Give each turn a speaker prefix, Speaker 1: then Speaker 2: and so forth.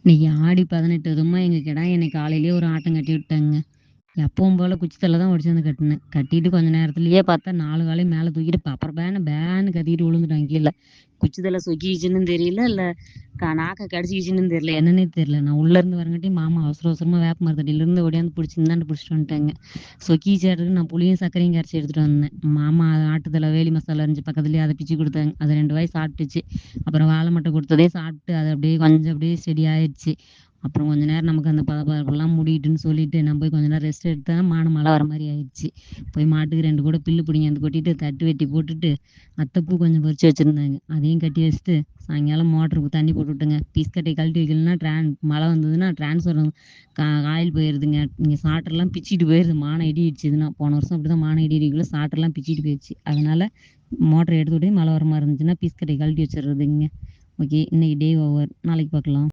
Speaker 1: இன்னைக்கு ஆடி 18 அதுவுமா எங்க கிடாய இன்னைக்கு காலையிலேயே ஒரு ஆட்டம் கட்டி விட்டாங்க. எப்பவும் போல குச்சி தள்ள தான் ஒடிச்சு வந்து கட்டுனேன். கட்டிட்டு கொஞ்ச நேரத்திலேயே பார்த்தா 4 காலையும் மேல தூக்கிட்டு பப்பர பேன்னு கத்திக்கிட்டு விழுந்துட்டான் கீழ. குச்சி தள்ள சொக்கிக்கிச்சுன்னு தெரியல, இல்ல நாக்க கடிச்சிக்கிச்சுன்னு தெரியல. என்னன்னே தெரியல. நான் உள்ள இருந்து வரங்காட்டியும் மாமா அவசர அவசரமா வேப்ப மரத்தடியிலேருந்து ஓடியாந்து புடிச்சு இந்தாண்டு புடிச்சிட்டு வந்துட்டாங்க. சொக்கிச்சாட்டுக்கு நான் புளியும் சர்க்கரையும் கரைச்சு எடுத்துட்டு வந்தேன். மாமா ஆட்டுத்தல வேலி மசாலா இருந்துச்சு பக்கத்துலயே அத பிச்சு குடுத்தாங்க. அத 2 வாய் சாப்பிட்டுச்சு. அப்புறம் வாழை மட்டை குடுத்ததையும் சாப்பிட்டு அது அப்படியே கொஞ்சம் அப்படியே ஸ்டெடி ஆயிடுச்சு. அப்புறம் கொஞ்ச நேரம் நமக்கு அந்த பதபதப்பெல்லாம் முடியட்டுன்னு சொல்லிட்டு நான் போய் கொஞ்ச நேரம் ரெஸ்ட் எடுத்தேன். மழை வர மாரி ஆயிடுச்சு. போய் மாட்டுக்கு 2 கூட புல்லு பிடிங்கியாந்து கொட்டிட்டு, தட்டு வெட்டி போட்டுட்டு, அத்தைப்பூ கொஞ்சம் பறிச்சு வச்சிருந்தாங்க. அதையும் கட்டி வச்சுட்டு, சாயங்காலம் மோட்டருக்கு தண்ணி போட்டு விட்டேங்க. பீஸ் கட்டைய கழட்டி வைக்கலன்னா மழை வந்ததுன்னா ட்ரான்ஸ்ஃபார்மர் காயில் போயிருதுங்க. இங்க சாட்டர்லாம் பிச்சுட்டு போயிருது. மான இடி இடிச்சுதுன்னா. போன வருஷம் அப்படிதான் மான இடி இடிக்கக்குள்ள சாட்டர்லாம் பிச்சுட்டு போயிருச்சு. அதனால மோட்டர எடுத்து விட்டு மழை வர மாரி இருந்துச்சுன்னா, பீஸ் கட்டைய கழட்டி வச்சுர்றதுங்க. ஓகே. இன்னைக்கு டே ஓவர். நாளைக்கு பார்க்கலாம்.